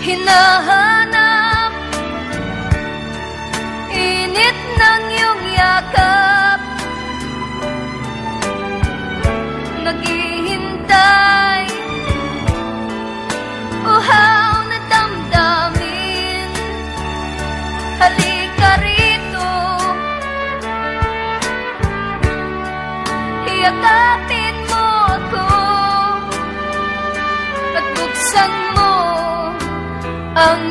hinahanap, init ng iyong yakap, naghihintay, uhaw na damdamin. Halika rito, yakapin mo ako at buksan mo ang